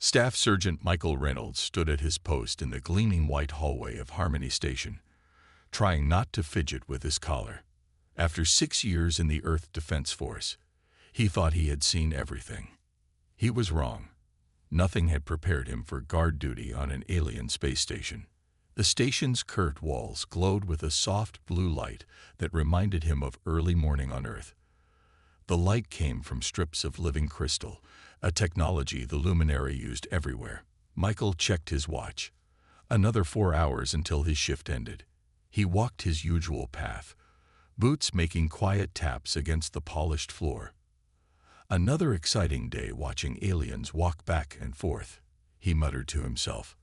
Staff Sergeant Michael Reynolds stood at his post in the gleaming white hallway of Harmony Station, trying not to fidget with his collar. After 6 years in the Earth Defense Force, he thought he had seen everything. He was wrong. Nothing had prepared him for guard duty on an alien space station. The station's curved walls glowed with a soft blue light that reminded him of early morning on Earth. The light came from strips of living crystal, a technology the luminary used everywhere. Michael checked his watch. Another 4 hours until his shift ended. He walked his usual path, boots making quiet taps against the polished floor. Another exciting day watching aliens walk back and forth, he muttered to himself.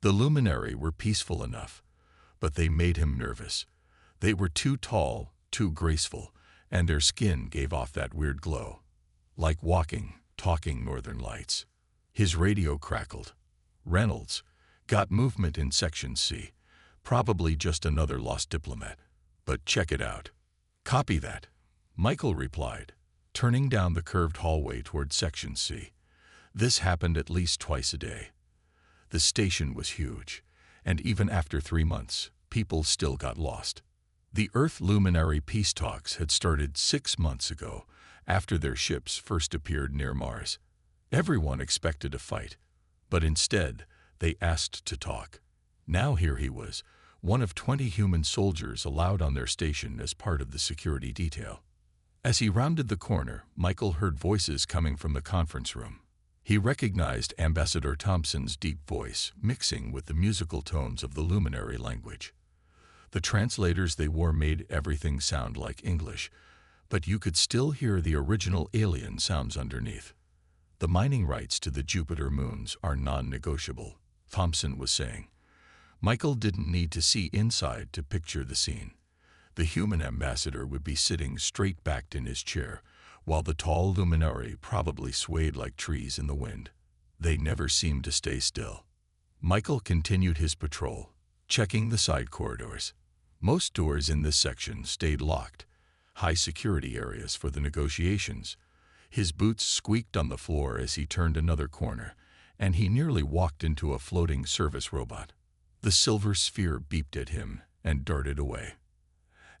The luminary were peaceful enough, but they made him nervous. They were too tall, too graceful, and their skin gave off that weird glow. Like walking, talking northern lights. His radio crackled. Reynolds, got movement in Section C. Probably just another lost diplomat. But check it out. Copy that, Michael replied, turning down the curved hallway toward Section C. This happened at least twice a day. The station was huge, and even after 3 months, people still got lost. The Earth Luminary peace talks had started 6 months ago, after their ships first appeared near Mars. Everyone expected a fight, but instead, they asked to talk. Now here he was, one of 20 human soldiers allowed on their station as part of the security detail. As he rounded the corner, Michael heard voices coming from the conference room. He recognized Ambassador Thompson's deep voice, mixing with the musical tones of the luminary language. The translators they wore made everything sound like English, but you could still hear the original alien sounds underneath. The mining rights to the Jupiter moons are non-negotiable, Thompson was saying. Michael didn't need to see inside to picture the scene. The human ambassador would be sitting straight-backed in his chair, while the tall luminary probably swayed like trees in the wind. They never seemed to stay still. Michael continued his patrol, checking the side corridors. Most doors in this section stayed locked, high security areas for the negotiations. His boots squeaked on the floor as he turned another corner, and he nearly walked into a floating service robot. The silver sphere beeped at him and darted away.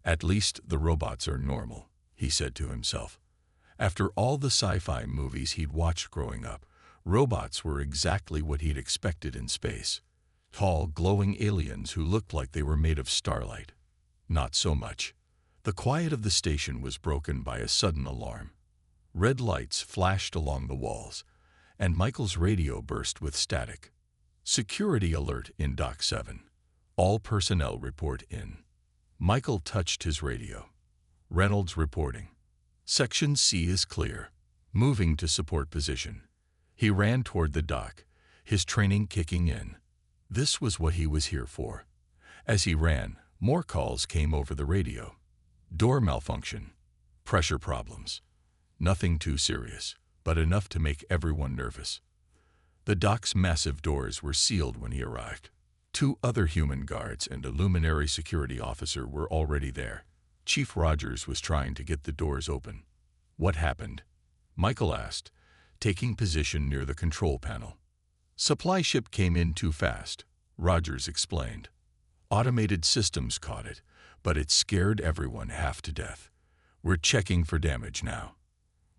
At least the robots are normal, he said to himself. After all the sci-fi movies he'd watched growing up, robots were exactly what he'd expected in space. Tall, glowing aliens who looked like they were made of starlight. Not so much. The quiet of the station was broken by a sudden alarm. Red lights flashed along the walls, and Michael's radio burst with static. Security alert in Dock 7. All personnel report in. Michael touched his radio. Reynolds reporting. Section C is clear. Moving to support position. He ran toward the dock, his training kicking in. This was what he was here for. As he ran, more calls came over the radio. Door malfunction. Pressure problems. Nothing too serious, but enough to make everyone nervous. The dock's massive doors were sealed when he arrived. 2 other human guards and a luminary security officer were already there. Chief Rogers was trying to get the doors open. What happened? Michael asked, taking position near the control panel. Supply ship came in too fast, Rogers explained. Automated systems caught it, but it scared everyone half to death. We're checking for damage now.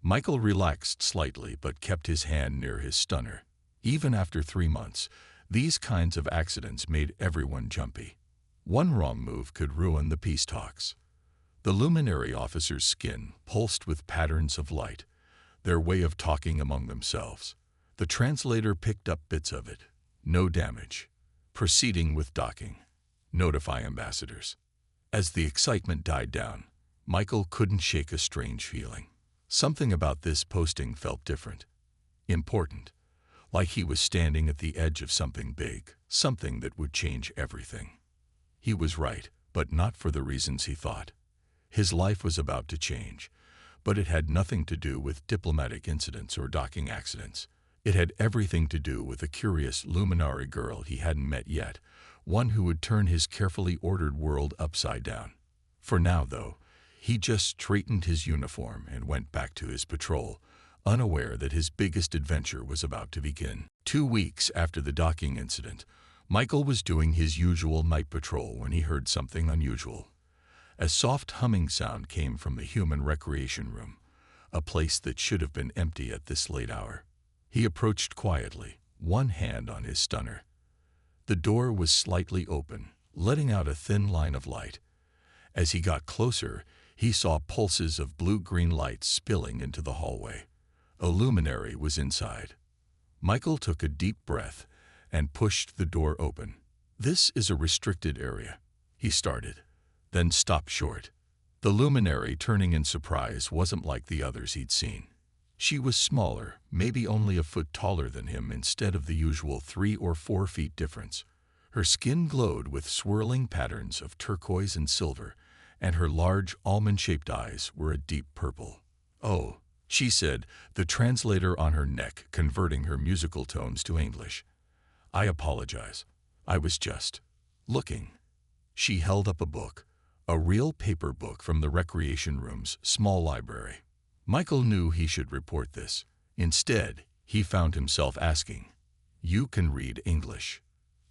Michael relaxed slightly but kept his hand near his stunner. Even after 3 months, these kinds of accidents made everyone jumpy. One wrong move could ruin the peace talks. The luminary officer's skin pulsed with patterns of light, their way of talking among themselves. The translator picked up bits of it. No damage. Proceeding with docking. Notify ambassadors. As the excitement died down, Michael couldn't shake a strange feeling. Something about this posting felt different. Important. Like he was standing at the edge of something big, something that would change everything. He was right, but not for the reasons he thought. His life was about to change, but it had nothing to do with diplomatic incidents or docking accidents. It had everything to do with a curious luminary girl he hadn't met yet, one who would turn his carefully ordered world upside down. For now, though, he just straightened his uniform and went back to his patrol, unaware that his biggest adventure was about to begin. 2 weeks after the docking incident, Michael was doing his usual night patrol when he heard something unusual. A soft humming sound came from the human recreation room, a place that should have been empty at this late hour. He approached quietly, one hand on his stunner. The door was slightly open, letting out a thin line of light. As he got closer, he saw pulses of blue-green light spilling into the hallway. A luminary was inside. Michael took a deep breath and pushed the door open. "This is a restricted area," he started, then stopped short. The luminary, turning in surprise, wasn't like the others he'd seen. She was smaller, maybe only a foot taller than him instead of the usual 3 or 4 feet difference. Her skin glowed with swirling patterns of turquoise and silver, and her large almond-shaped eyes were a deep purple. "Oh," she said, the translator on her neck converting her musical tones to English. "I apologize. I was just looking." She held up a book, a real paper book from the recreation room's small library. Michael knew he should report this. Instead, he found himself asking, "You can read English?"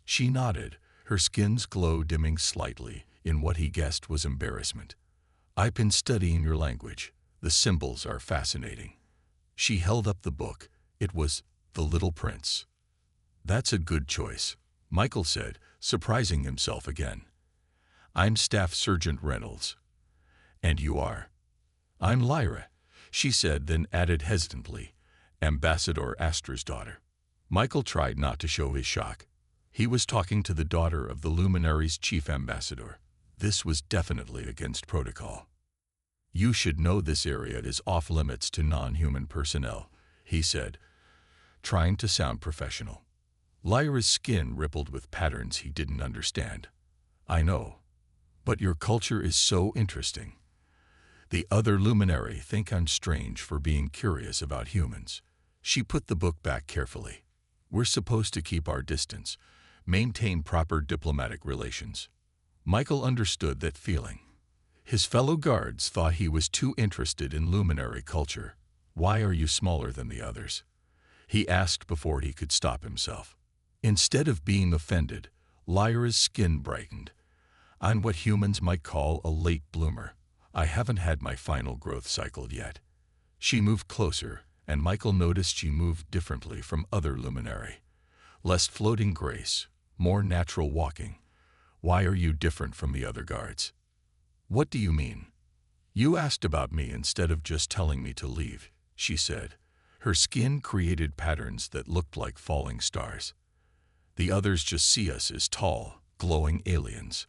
She nodded, her skin's glow dimming slightly in what he guessed was embarrassment. "I've been studying your language. The symbols are fascinating." She held up the book. It was The Little Prince. "That's a good choice," Michael said, surprising himself again. "I'm Staff Sergeant Reynolds." "And you are?" "I'm Lyra," she said, then added hesitantly, "Ambassador Astra's daughter." Michael tried not to show his shock. He was talking to the daughter of the Luminary's chief ambassador. This was definitely against protocol. "You should know this area is off-limits to non-human personnel," he said, trying to sound professional. Lyra's skin rippled with patterns he didn't understand. "I know. But your culture is so interesting. The other Luminary think I'm strange for being curious about humans." She put the book back carefully. "We're supposed to keep our distance, maintain proper diplomatic relations." Michael understood that feeling. His fellow guards thought he was too interested in Luminary culture. "Why are you smaller than the others?" he asked before he could stop himself. Instead of being offended, Lyra's skin brightened. "I'm what humans might call a late bloomer. I haven't had my final growth cycle yet." She moved closer, and Michael noticed she moved differently from other Luminary. Less floating grace, more natural walking. "Why are you different from the other guards?" "What do you mean?" "You asked about me instead of just telling me to leave," she said. Her skin created patterns that looked like falling stars. "The others just see us as tall, glowing aliens."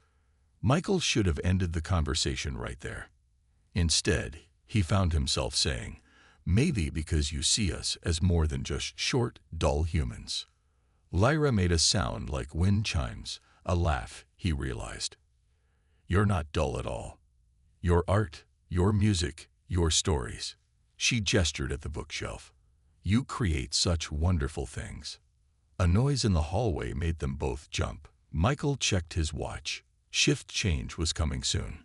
Michael should have ended the conversation right there. Instead, he found himself saying, "Maybe because you see us as more than just short, dull humans." Lyra made a sound like wind chimes, a laugh, he realized. "You're not dull at all. Your art, your music, your stories." She gestured at the bookshelf. "You create such wonderful things." A noise in the hallway made them both jump. Michael checked his watch. Shift change was coming soon.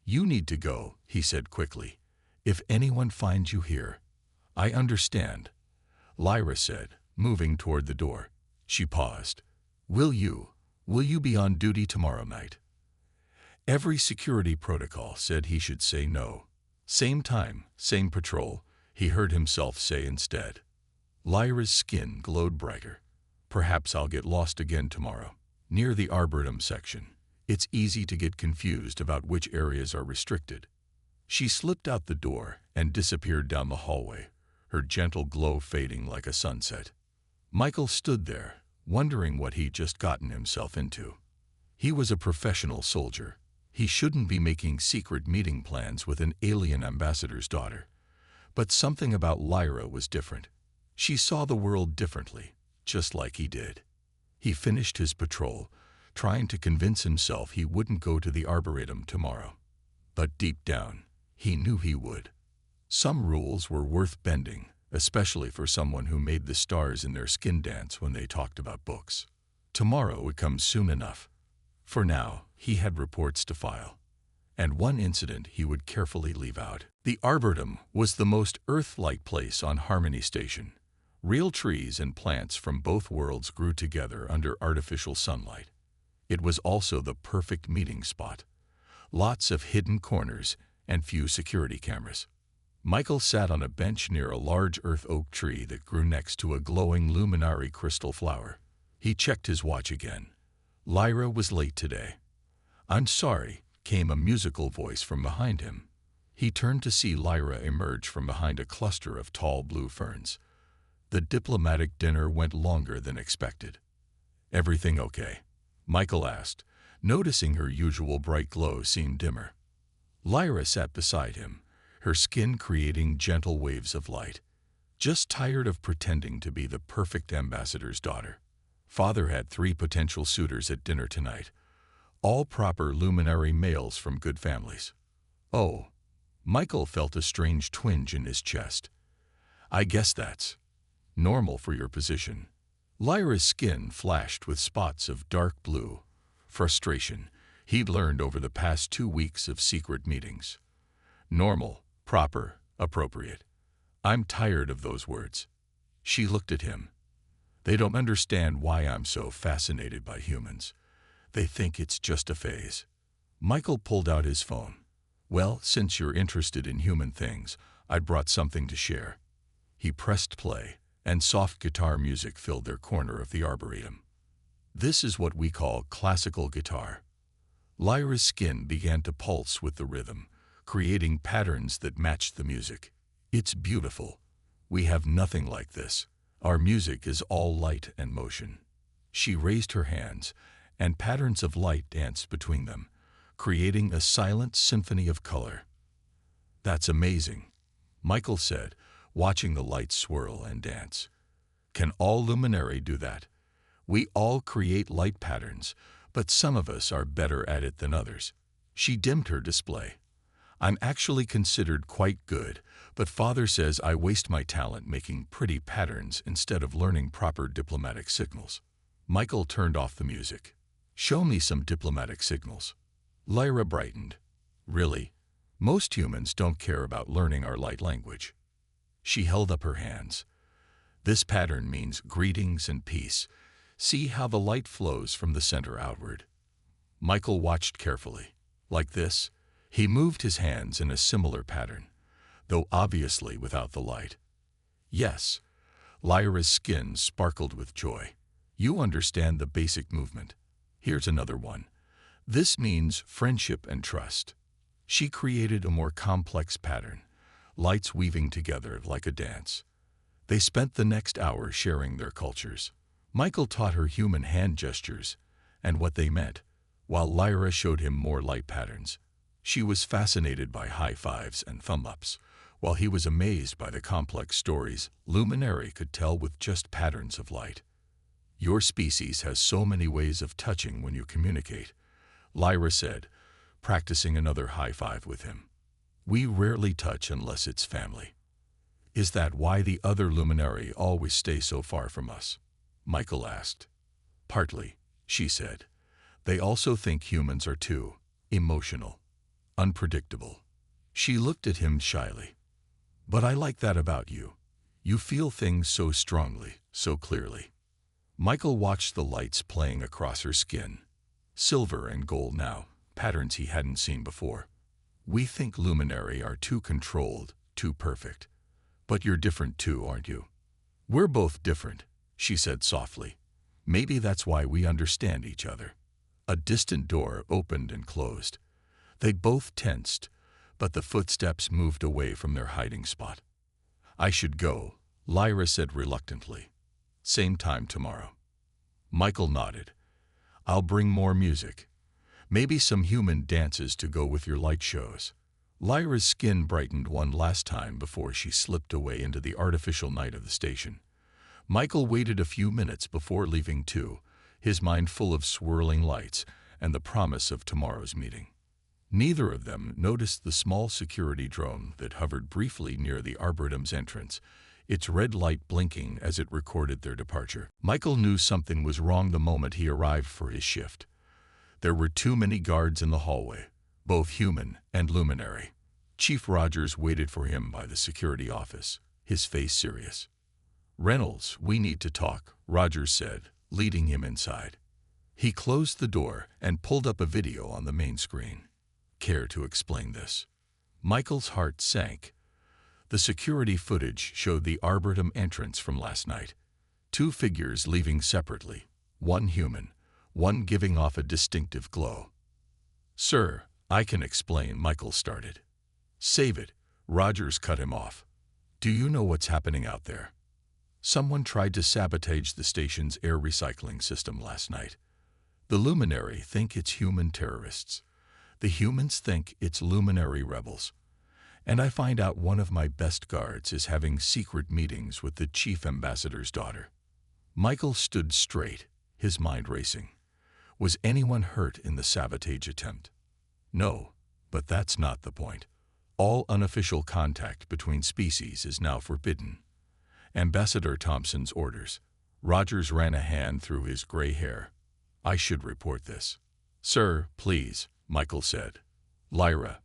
"You need to go," he said quickly. "If anyone finds you here." "I understand," Lyra said, moving toward the door. She paused. Will you be on duty tomorrow night?" Every security protocol said he should say no. "Same time, same patrol," he heard himself say instead. Lyra's skin glowed brighter. "Perhaps I'll get lost again tomorrow." Near the Arboretum section, it's easy to get confused about which areas are restricted. She slipped out the door and disappeared down the hallway, her gentle glow fading like a sunset. Michael stood there, wondering what he'd just gotten himself into. He was a professional soldier. He shouldn't be making secret meeting plans with an alien ambassador's daughter. But something about Lyra was different. She saw the world differently, just like he did. He finished his patrol, trying to convince himself he wouldn't go to the Arboretum tomorrow. But deep down, he knew he would. Some rules were worth bending, especially for someone who made the stars in their skin dance when they talked about books. Tomorrow would come soon enough. For now, he had reports to file. and one incident he would carefully leave out. The Arboretum was the most Earth-like place on Harmony Station. Real trees and plants from both worlds grew together under artificial sunlight. It was also the perfect meeting spot. Lots of hidden corners and few security cameras. Michael sat on a bench near a large earth oak tree that grew next to a glowing luminary crystal flower. He checked his watch again. Lyra was late today. "I'm sorry," came a musical voice from behind him. He turned to see Lyra emerge from behind a cluster of tall blue ferns. The diplomatic dinner went longer than expected. "Everything okay?" Michael asked, noticing her usual bright glow seemed dimmer. Lyra sat beside him, her skin creating gentle waves of light. "Just tired of pretending to be the perfect ambassador's daughter. Father had 3 potential suitors at dinner tonight, all proper luminary males from good families." "Oh." Michael felt a strange twinge in his chest. "I guess that's normal for your position." Lyra's skin flashed with spots of dark blue frustration he'd learned over the past 2 weeks of secret meetings. Normal, proper, appropriate. I'm tired of those words. She looked at him. "They don't understand why I'm so fascinated by humans. They think it's just a phase." Michael pulled out his phone. "Well, since you're interested in human things, I brought something to share." He pressed play, and soft guitar music filled their corner of the arboretum. "This is what we call classical guitar." Lyra's skin began to pulse with the rhythm, creating patterns that matched the music. "It's beautiful. We have nothing like this. Our music is all light and motion." She raised her hands, and patterns of light danced between them, creating a silent symphony of color. "That's amazing," Michael said, watching the lights swirl and dance. "Can all luminary do that? We all create light patterns, but some of us are better at it than others." She dimmed her display. "I'm actually considered quite good, but Father says I waste my talent making pretty patterns instead of learning proper diplomatic signals." Michael turned off the music. "Show me some diplomatic signals." Lyra brightened. "Really? Most humans don't care about learning our light language." She held up her hands. "This pattern means greetings and peace. See how the light flows from the center outward." Michael watched carefully. "Like this?" He moved his hands in a similar pattern, though obviously without the light. "Yes." Lyra's skin sparkled with joy. "You understand the basic movement. Here's another one. This means friendship and trust." She created a more complex pattern, lights weaving together like a dance. They spent the next hour sharing their cultures. Michael taught her human hand gestures and what they meant, while Lyra showed him more light patterns. She was fascinated by high fives and thumb ups, while he was amazed by the complex stories luminary could tell with just patterns of light. "Your species has so many ways of touching when you communicate," Lyra said, practicing another high five with him. "We rarely touch unless it's family." "Is that why the other luminary always stay so far from us?" Michael asked. "Partly," she said. "They also think humans are too emotional, unpredictable." She looked at him shyly. "But I like that about you. You feel things so strongly, so clearly." Michael watched the lights playing across her skin. Silver and gold now, patterns he hadn't seen before. "We think luminary are too controlled, too perfect. But you're different too, aren't you?" "We're both different," she said softly. "Maybe that's why we understand each other." A distant door opened and closed. They both tensed, but the footsteps moved away from their hiding spot. "I should go," Lyra said reluctantly. "Same time tomorrow." Michael nodded. "I'll bring more music. Maybe some human dances to go with your light shows." Lyra's skin brightened one last time before she slipped away into the artificial night of the station. Michael waited a few minutes before leaving too, his mind full of swirling lights and the promise of tomorrow's meeting. Neither of them noticed the small security drone that hovered briefly near the Arboretum's entrance, its red light blinking as it recorded their departure. Michael knew something was wrong the moment he arrived for his shift. There were too many guards in the hallway, both human and luminary. Chief Rogers waited for him by the security office, his face serious. "Reynolds, we need to talk," Rogers said, leading him inside. He closed the door and pulled up a video on the main screen. "Care to explain this?" Michael's heart sank. The security footage showed the Arboretum entrance from last night. Two figures leaving separately, one human, one giving off a distinctive glow. "Sir, I can explain," Michael started. "Save it," Rogers cut him off. "Do you know what's happening out there? Someone tried to sabotage the station's air recycling system last night. The luminary think it's human terrorists. The humans think it's luminary rebels. And I find out one of my best guards is having secret meetings with the chief ambassador's daughter." Michael stood straight, his mind racing. Was anyone hurt in the sabotage attempt? No, but that's not the point. All unofficial contact between species is now forbidden. Ambassador Thompson's orders. Rogers ran a hand through his gray hair. "I should report this." "Sir, please," Michael said. "Lyra,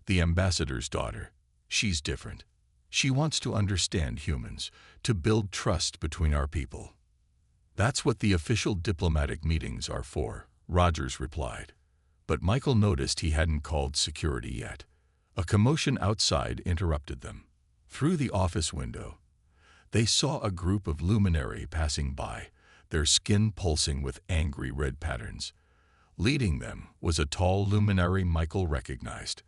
the ambassador's daughter, she's different. She wants to understand humans, to build trust between our people." "That's what the official diplomatic meetings are for," Rogers replied. But Michael noticed he hadn't called security yet. A commotion outside interrupted them. Through the office window, they saw a group of luminary passing by, their skin pulsing with angry red patterns. Leading them was a tall luminary Michael recognized,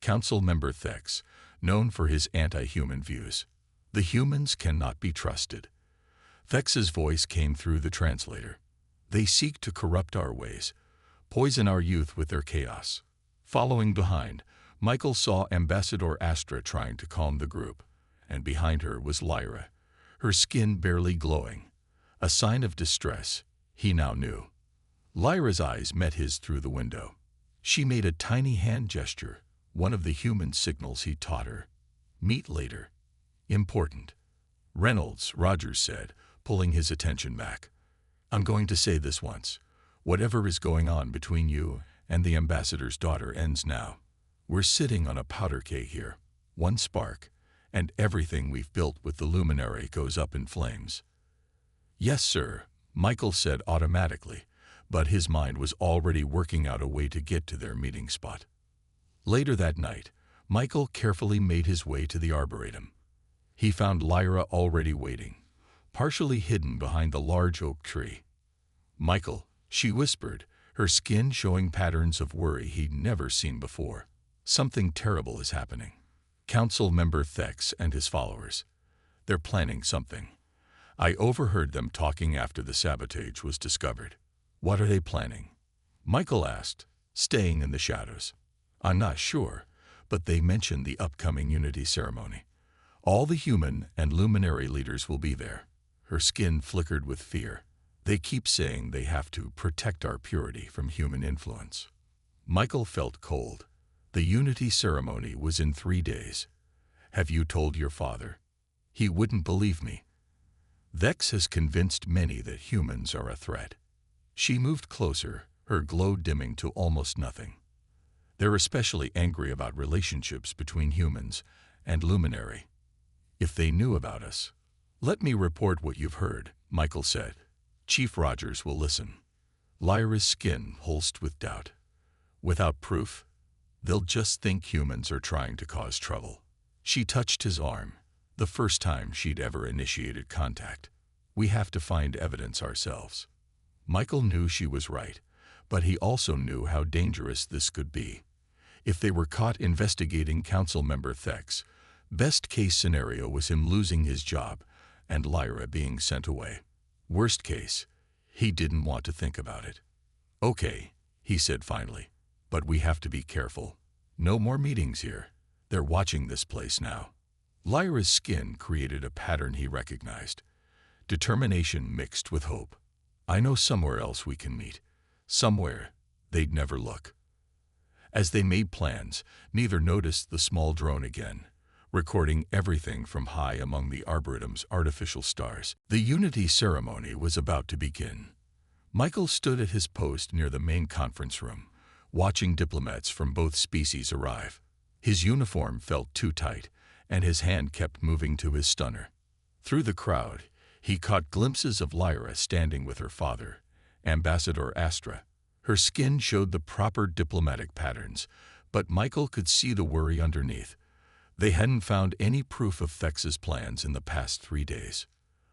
Council Member Thex, known for his anti-human views. "The humans cannot be trusted." Thex's voice came through the translator. "They seek to corrupt our ways, poison our youth with their chaos." Following behind, Michael saw Ambassador Astra trying to calm the group, and behind her was Lyra, her skin barely glowing. A sign of distress, he now knew. Lyra's eyes met his through the window. She made a tiny hand gesture, one of the human signals he taught her. "Meet later." "Important." "Reynolds," Rogers said, pulling his attention back. "I'm going to say this once. Whatever is going on between you and the ambassador's daughter ends now. We're sitting on a powder keg here. One spark, and everything we've built with the luminary goes up in flames." "Yes, sir," Michael said automatically, but his mind was already working out a way to get to their meeting spot. Later that night, Michael carefully made his way to the Arboretum. He found Lyra already waiting, partially hidden behind the large oak tree. "Michael," she whispered, her skin showing patterns of worry he'd never seen before. "Something terrible is happening. Council Member Thex and his followers. They're planning something. I overheard them talking after the sabotage was discovered." "What are they planning?" Michael asked, staying in the shadows. "I'm not sure, but they mentioned the upcoming Unity ceremony. All the human and luminary leaders will be there." Her skin flickered with fear. "They keep saying they have to protect our purity from human influence." Michael felt cold. "The Unity ceremony was in 3 days. Have you told your father?" "He wouldn't believe me." "Thex has convinced many that humans are a threat." She moved closer, her glow dimming to almost nothing. "They're especially angry about relationships between humans and luminary. If they knew about us—" "Let me report what you've heard," Michael said. "Chief Rogers will listen." Lyra's skin pulsed with doubt. "Without proof? They'll just think humans are trying to cause trouble." She touched his arm, the first time she'd ever initiated contact. "We have to find evidence ourselves." Michael knew she was right, but he also knew how dangerous this could be. If they were caught investigating Council Member Thex, best-case scenario was him losing his job and Lyra being sent away. Worst case, he didn't want to think about it. "Okay," he said finally, "but we have to be careful. No more meetings here. They're watching this place now." Lyra's skin created a pattern he recognized. Determination mixed with hope. "I know somewhere else we can meet. Somewhere they'd never look." As they made plans, neither noticed the small drone again, recording everything from high among the Arboretum's artificial stars. The Unity ceremony was about to begin. Michael stood at his post near the main conference room, watching diplomats from both species arrive. His uniform felt too tight, and his hand kept moving to his stunner. Through the crowd, he caught glimpses of Lyra standing with her father, Ambassador Astra. Her skin showed the proper diplomatic patterns, but Michael could see the worry underneath. They hadn't found any proof of Thex's plans in the past 3 days.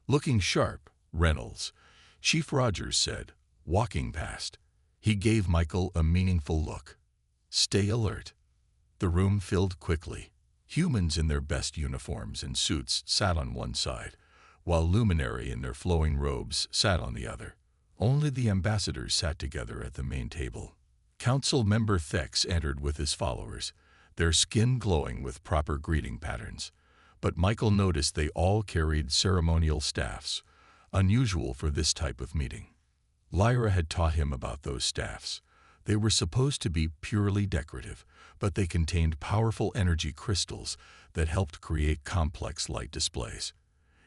Looking sharp, Reynolds, Chief Rogers said, walking past. He gave Michael a meaningful look. Stay alert. The room filled quickly. Humans in their best uniforms and suits sat on one side, while Luminary in their flowing robes sat on the other. Only the ambassadors sat together at the main table. Council member Thex entered with his followers, their skin glowing with proper greeting patterns. But Michael noticed they all carried ceremonial staffs, unusual for this type of meeting. Lyra had taught him about those staffs. They were supposed to be purely decorative, but they contained powerful energy crystals that helped create complex light displays.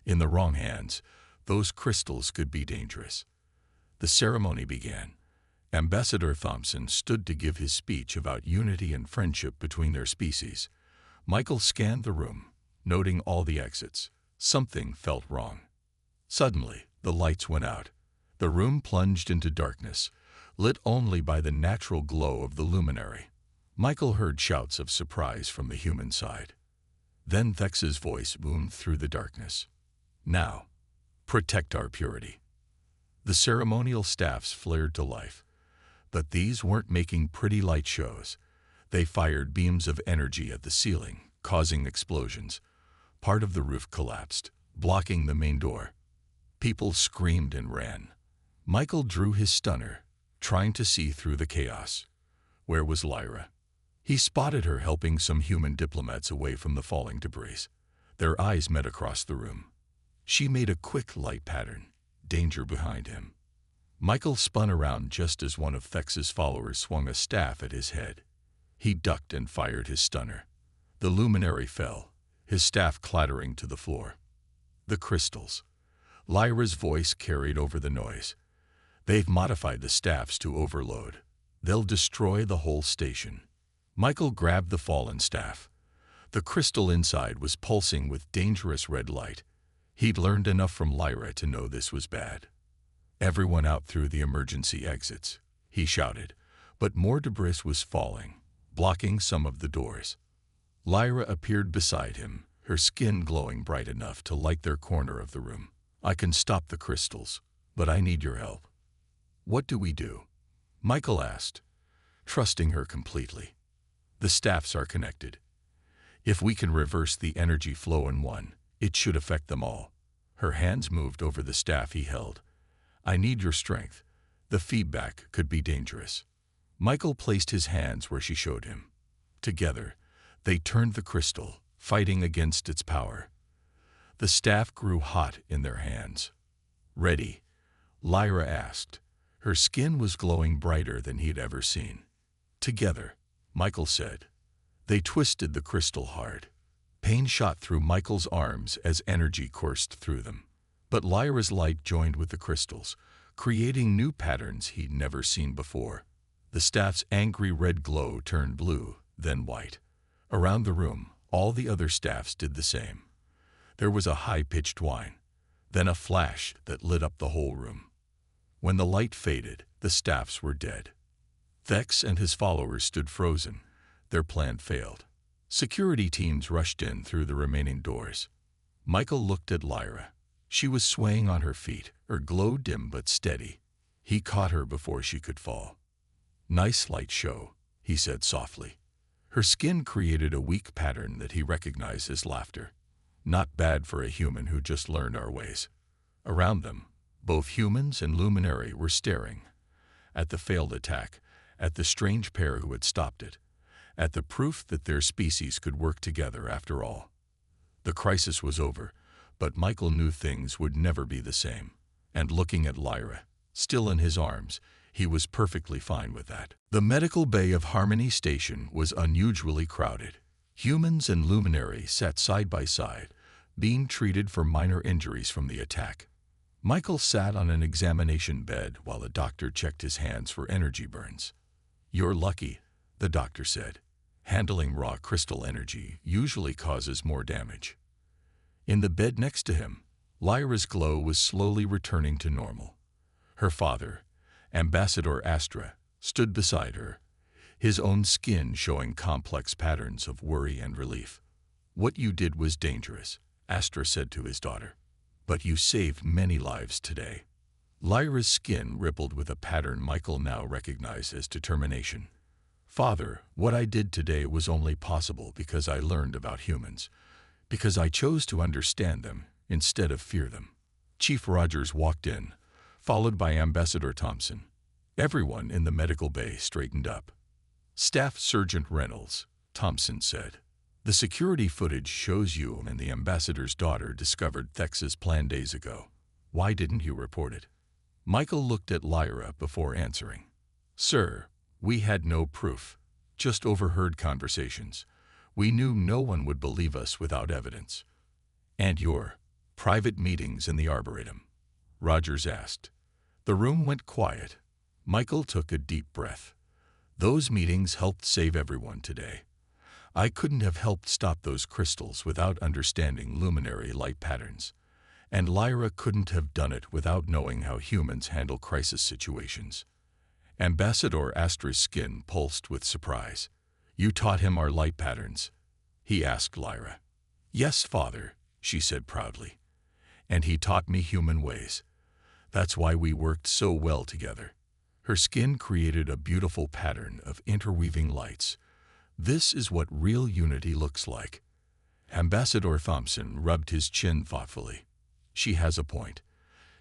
In the wrong hands, those crystals could be dangerous. The ceremony began. Ambassador Thompson stood to give his speech about unity and friendship between their species. Michael scanned the room, noting all the exits. Something felt wrong. Suddenly, the lights went out. The room plunged into darkness, lit only by the natural glow of the luminary. Michael heard shouts of surprise from the human side. Then Thex's voice boomed through the darkness. Now, protect our purity. The ceremonial staffs flared to life. But these weren't making pretty light shows. They fired beams of energy at the ceiling, causing explosions. Part of the roof collapsed, blocking the main door. People screamed and ran. Michael drew his stunner, trying to see through the chaos. Where was Lyra? He spotted her helping some human diplomats away from the falling debris. Their eyes met across the room. She made a quick light pattern, danger behind him. Michael spun around just as one of Thex's followers swung a staff at his head. He ducked and fired his stunner. The luminary fell, his staff clattering to the floor. The crystals. Lyra's voice carried over the noise. They've modified the staffs to overload. They'll destroy the whole station. Michael grabbed the fallen staff. The crystal inside was pulsing with dangerous red light. He'd learned enough from Lyra to know this was bad. Everyone out through the emergency exits, he shouted, but more debris was falling, blocking some of the doors. Lyra appeared beside him, her skin glowing bright enough to light their corner of the room. I can stop the crystals, but I need your help. What do we do? Michael asked, trusting her completely. The staffs are connected. If we can reverse the energy flow in one, it should affect them all. Her hands moved over the staff he held. I need your strength. The feedback could be dangerous. Michael placed his hands where she showed him. Together, they turned the crystal, fighting against its power. The staff grew hot in their hands. Ready? Lyra asked. Her skin was glowing brighter than he'd ever seen. Together, Michael said. They twisted the crystal hard. Pain shot through Michael's arms as energy coursed through them. But Lyra's light joined with the crystals, creating new patterns he'd never seen before. The staff's angry red glow turned blue, then white. Around the room, all the other staffs did the same. There was a high-pitched whine, then a flash that lit up the whole room. When the light faded, the staffs were dead. Thex and his followers stood frozen. Their plan failed. Security teams rushed in through the remaining doors. Michael looked at Lyra. She was swaying on her feet, her glow dim but steady. He caught her before she could fall. Nice light show, he said softly. Her skin created a weak pattern that he recognized as laughter. Not bad for a human who just learned our ways. Around them, both humans and Luminary were staring. At the failed attack, at the strange pair who had stopped it, at the proof that their species could work together after all. The crisis was over, but Michael knew things would never be the same. And looking at Lyra, still in his arms, he was perfectly fine with that. The medical bay of Harmony Station was unusually crowded. Humans and Luminary sat side by side, being treated for minor injuries from the attack. Michael sat on an examination bed while a doctor checked his hands for energy burns. "You're lucky," the doctor said. "Handling raw crystal energy usually causes more damage." In the bed next to him, Lyra's glow was slowly returning to normal. Her father, Ambassador Astra, stood beside her, his own skin showing complex patterns of worry and relief. "What you did was dangerous," Astra said to his daughter. "But you saved many lives today." Lyra's skin rippled with a pattern Michael now recognized as determination. "Father, what I did today was only possible because I learned about humans, because I chose to understand them instead of fear them." Chief Rogers walked in, followed by Ambassador Thompson. Everyone in the medical bay straightened up. "Staff Sergeant Reynolds," Thompson said, "the security footage shows you and the ambassador's daughter discovered Thex's plan days ago. Why didn't you report it?" Michael looked at Lyra before answering. "Sir, we had no proof, just overheard conversations. We knew no one would believe us without evidence." "And your private meetings in the Arboretum?" Rogers asked. The room went quiet. Michael took a deep breath. "Those meetings helped save everyone today. I couldn't have helped stop those crystals without understanding luminary light patterns. And Lyra couldn't have done it without knowing how humans handle crisis situations." Ambassador Astra's skin pulsed with surprise. "You taught him our light patterns?" he asked Lyra. "Yes, father," she said proudly. "And he taught me human ways. That's why we worked so well together." Her skin created a beautiful pattern of interweaving lights. "This is what real unity looks like." Ambassador Thompson rubbed his chin thoughtfully. "She has a point.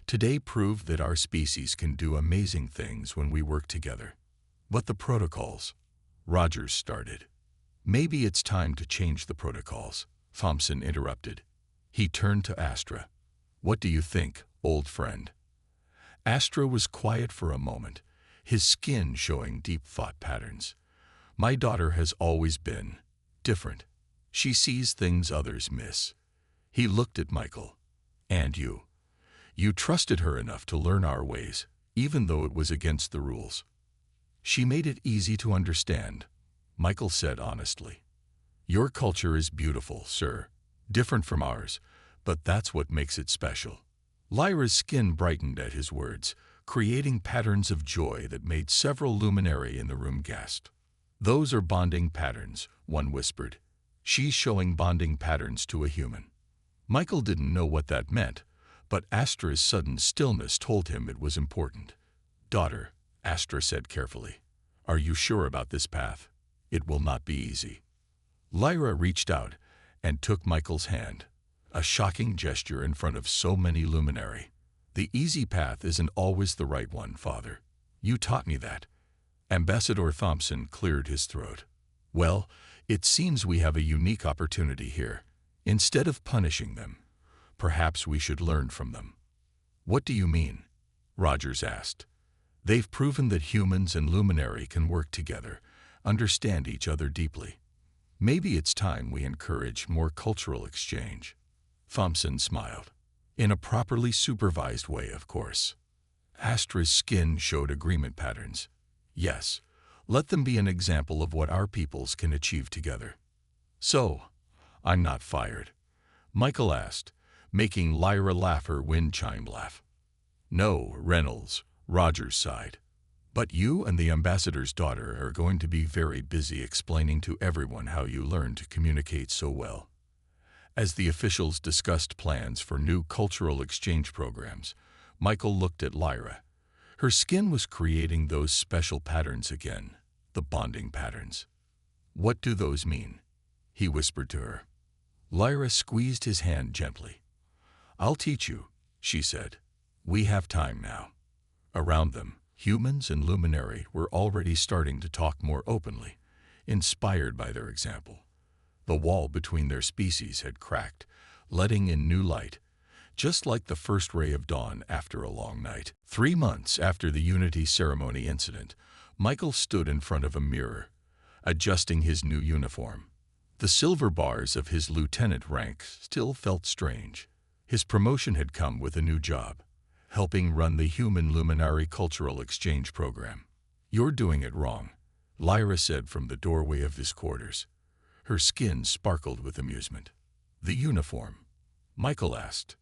Today proved that our species can do amazing things when we work together." "But the protocols," Rogers started. "Maybe it's time to change the protocols," Thompson interrupted. He turned to Astra. "What do you think, old friend?" Astra was quiet for a moment, his skin showing deep thought patterns. "My daughter has always been different. She sees things others miss." He looked at Michael. "And you? You trusted her enough to learn our ways, even though it was against the rules." "She made it easy to understand," Michael said honestly. "Your culture is beautiful, sir. Different from ours, but that's what makes it special." Lyra's skin brightened at his words, creating patterns of joy that made several luminary in the room gasp. "Those are bonding patterns," one whispered. "She's showing bonding patterns to a human." Michael didn't know what that meant, but Astra's sudden stillness told him it was important. "Daughter," Astra said carefully, "are you sure about this path? It will not be easy." Lyra reached out and took Michael's hand, a shocking gesture in front of so many luminary. "The easy path isn't always the right one, father. You taught me that." Ambassador Thompson cleared his throat. "Well, it seems we have a unique opportunity here. Instead of punishing them, perhaps we should learn from them." "What do you mean?" Rogers asked. "They've proven that humans and luminary can work together, understand each other deeply. Maybe it's time we encourage more cultural exchange." Thompson smiled. "In a properly supervised way, of course." Astra's skin showed agreement patterns. "Yes, let them be an example of what our peoples can achieve together." "So, I'm not fired?" Michael asked, making Lyra laugh her wind chime laugh. "No, Reynolds," Rogers sighed. "But you and the ambassador's daughter are going to be very busy explaining to everyone how you learned to communicate so well." As the officials discussed plans for new cultural exchange programs, Michael looked at Lyra. Her skin was creating those special patterns again, the bonding patterns. "What do those mean?" he whispered to her. Lyra squeezed his hand gently. "I'll teach you," she said. "We have time now." Around them, humans and luminary were already starting to talk more openly, inspired by their example. The wall between their species had cracked, letting in new light, just like the first ray of dawn after a long night. 3 months after the Unity Ceremony incident, Michael stood in front of a mirror, adjusting his new uniform. The silver bars of his lieutenant rank still felt strange. His promotion had come with a new job, helping run the Human Luminary Cultural Exchange Program. "You're doing it wrong," Lyra said from the doorway of his quarters. Her skin sparkled with amusement. The uniform? Michael asked.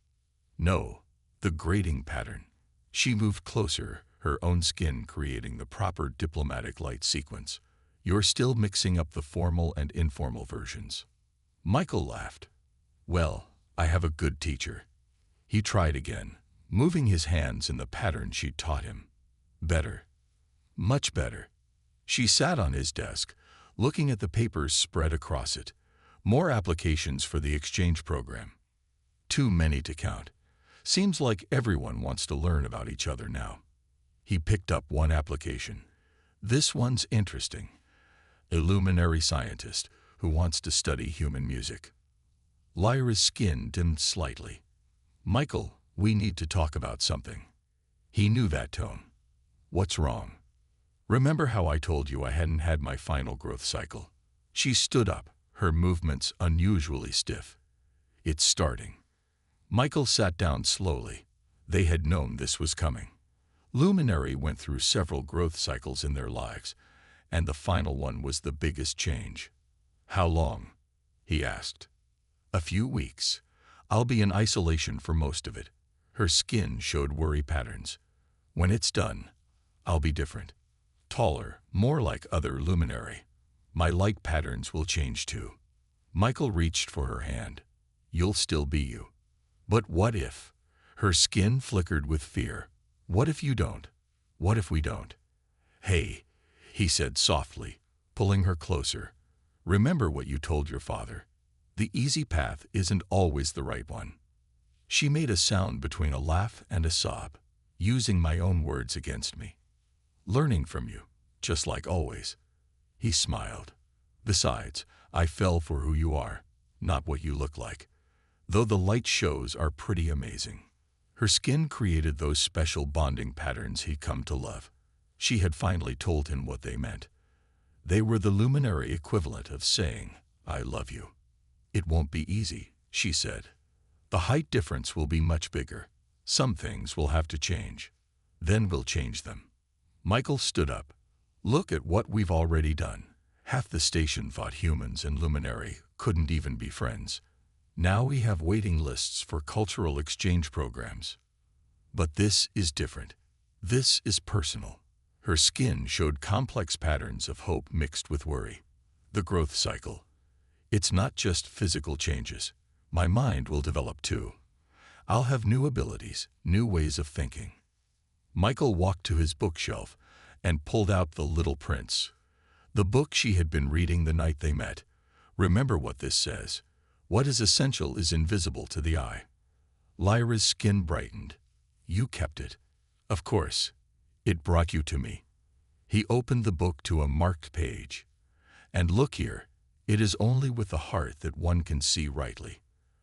No, the grading pattern. She moved closer, her own skin creating the proper diplomatic light sequence. You're still mixing up the formal and informal versions. Michael laughed. Well, I have a good teacher. He tried again, moving his hands in the pattern she'd taught him. Better. Much better. She sat on his desk, looking at the papers spread across it. More applications for the exchange program. Too many to count. Seems like everyone wants to learn about each other now. He picked up one application. This one's interesting. A luminary scientist who wants to study human music. Lyra's skin dimmed slightly. Michael, we need to talk about something. He knew that tone. What's wrong? Remember how I told you I hadn't had my final growth cycle? She stood up, her movements unusually stiff. It's starting. Michael sat down slowly. They had known this was coming. Luminary went through several growth cycles in their lives, and the final one was the biggest change. How long? He asked. A few weeks. I'll be in isolation for most of it. Her skin showed worry patterns. When it's done, I'll be different. Taller, more like other luminary. My light patterns will change too. Michael reached for her hand. You'll still be you. But what if? Her skin flickered with fear. What if you don't? What if we don't? Hey, he said softly, pulling her closer. Remember what you told your father. The easy path isn't always the right one. She made a sound between a laugh and a sob, using my own words against me. Learning from you, just like always. He smiled. Besides, I fell for who you are, not what you look like. Though the light shows are pretty amazing. Her skin created those special bonding patterns he'd come to love. She had finally told him what they meant. They were the luminary equivalent of saying, I love you. It won't be easy, she said. The height difference will be much bigger. Some things will have to change. Then we'll change them. Michael stood up. Look at what we've already done. Half the station thought humans and luminary couldn't even be friends. Now we have waiting lists for cultural exchange programs. But this is different. This is personal. Her skin showed complex patterns of hope mixed with worry. The growth cycle. It's not just physical changes. My mind will develop too. I'll have new abilities, new ways of thinking. Michael walked to his bookshelf and pulled out The Little Prince, the book she had been reading the night they met. Remember what this says. What is essential is invisible to the eye. Lyra's skin brightened. You kept it. Of course. It brought you to me. He opened the book to a marked page. And look here, it is only with the heart that one can see rightly.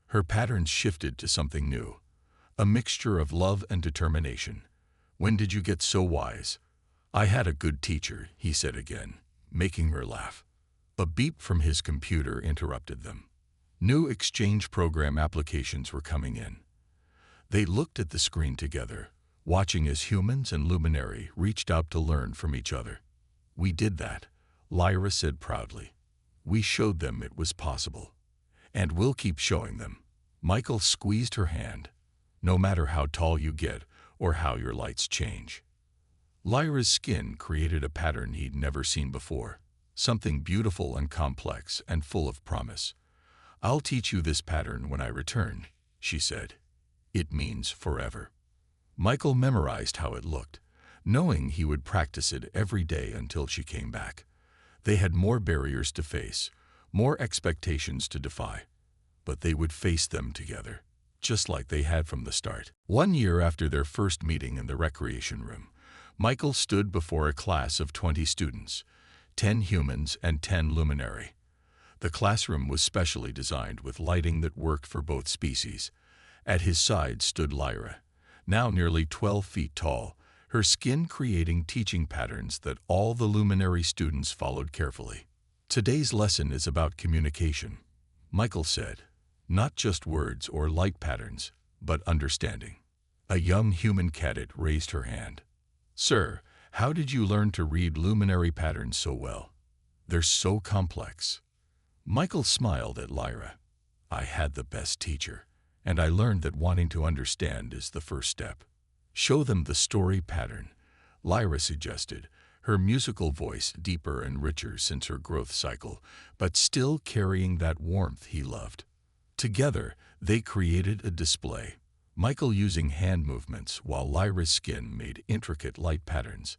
Her patterns shifted to something new, a mixture of love and determination. When did you get so wise? I had a good teacher, he said again, making her laugh. A beep from his computer interrupted them. New exchange program applications were coming in. They looked at the screen together, watching as humans and luminary reached out to learn from each other. We did that, Lyra said proudly. We showed them it was possible. And we'll keep showing them. Michael squeezed her hand. No matter how tall you get or how your lights change. Lyra's skin created a pattern he'd never seen before, something beautiful and complex and full of promise. I'll teach you this pattern when I return, she said. It means forever. Michael memorized how it looked, knowing he would practice it every day until she came back. They had more barriers to face, more expectations to defy, but they would face them together, just like they had from the start. 1 year after their first meeting in the recreation room, Michael stood before a class of 20 students, 10 humans and 10 luminary. The classroom was specially designed with lighting that worked for both species. At his side stood Lyra, now nearly 12 feet tall, her skin creating teaching patterns that all the luminary students followed carefully. Today's lesson is about communication, Michael said. Not just words or light patterns, but understanding. A young human cadet raised her hand. Sir, How did you learn to read luminary patterns so well? They're so complex. Michael smiled at Lyra. I had the best teacher, and I learned that wanting to understand is the first step. Show them the story pattern, Lyra suggested, her musical voice deeper and richer since her growth cycle, but still carrying that warmth he loved. Together, they created a display, Michael using hand movements while Lyra's skin made intricate light patterns.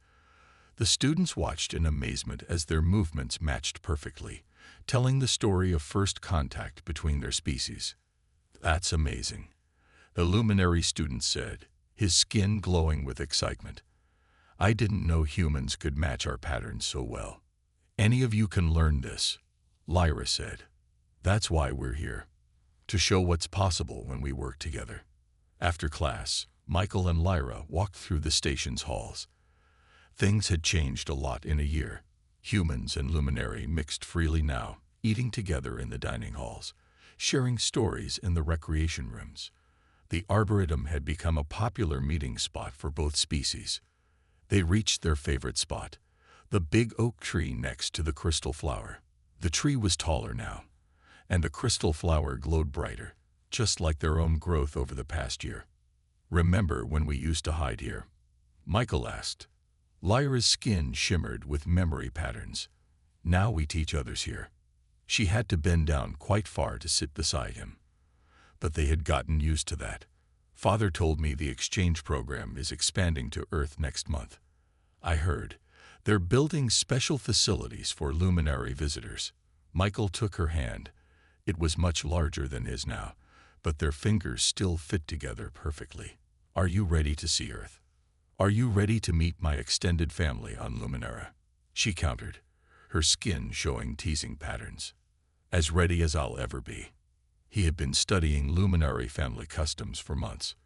The students watched in amazement as their movements matched perfectly, telling the story of first contact between their species. That's amazing, the luminary student said, his skin glowing with excitement. I didn't know humans could match our patterns so well. Any of you can learn this, Lyra said. That's why we're here, to show what's possible when we work together. After class, Michael and Lyra walked through the station's halls. Things had changed a lot in a year. Humans and luminary mixed freely now, eating together in the dining halls, sharing stories in the recreation rooms. The Arboretum had become a popular meeting spot for both species. They reached their favorite spot, the big oak tree next to the crystal flower. The tree was taller now, and the crystal flower glowed brighter, just like their own growth over the past year. Remember when we used to hide here? Michael asked. Lyra's skin shimmered with memory patterns. Now we teach others here. She had to bend down quite far to sit beside him. But they had gotten used to that. Father told me the exchange program is expanding to Earth next month. I heard. They're building special facilities for luminary visitors. Michael took her hand. It was much larger than his now, but their fingers still fit together perfectly. Are you ready to see Earth? Are you ready to meet my extended family on Luminara? She countered, her skin showing teasing patterns. As ready as I'll ever be. He had been studying luminary family customs for months,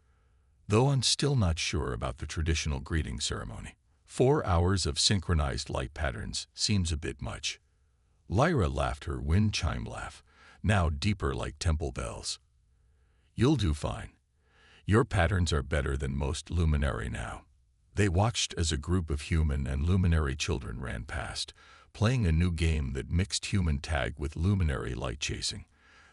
though I'm still not sure about the traditional greeting ceremony. 4 hours of synchronized light patterns seems a bit much. Lyra laughed her wind chime laugh, now deeper like temple bells. You'll do fine. Your patterns are better than most luminary now. They watched as a group of human and luminary children ran past, playing a new game that mixed human tag with luminary light chasing.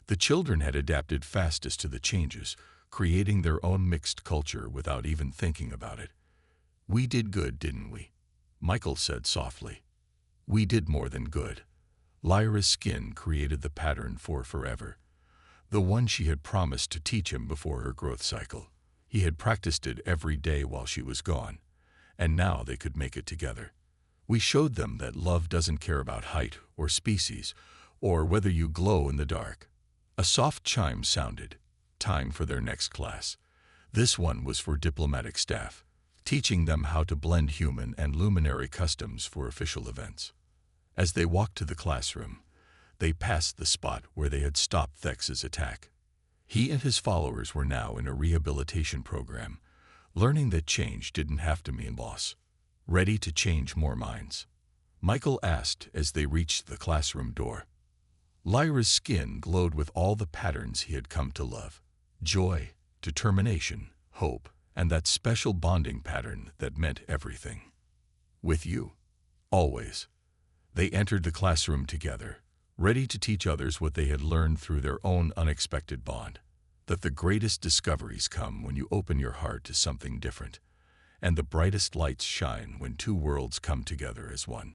The children had adapted fastest to the changes, creating their own mixed culture without even thinking about it. We did good, didn't we? Michael said softly. We did more than good. Lyra's skin created the pattern for forever, the one she had promised to teach him before her growth cycle. He had practiced it every day while she was gone, and now they could make it together. We showed them that love doesn't care about height or species, or whether you glow in the dark. A soft chime sounded. Time for their next class. This one was for diplomatic staff, teaching them how to blend human and luminary customs for official events. As they walked to the classroom, they passed the spot where they had stopped Thex's attack. He and his followers were now in a rehabilitation program, learning that change didn't have to mean loss. Ready to change more minds? Michael asked as they reached the classroom door. Lyra's skin glowed with all the patterns he had come to love. Joy, determination, hope, and that special bonding pattern that meant everything. With you. Always. They entered the classroom together, ready to teach others what they had learned through their own unexpected bond. That the greatest discoveries come when you open your heart to something different, and the brightest lights shine when two worlds come together as one.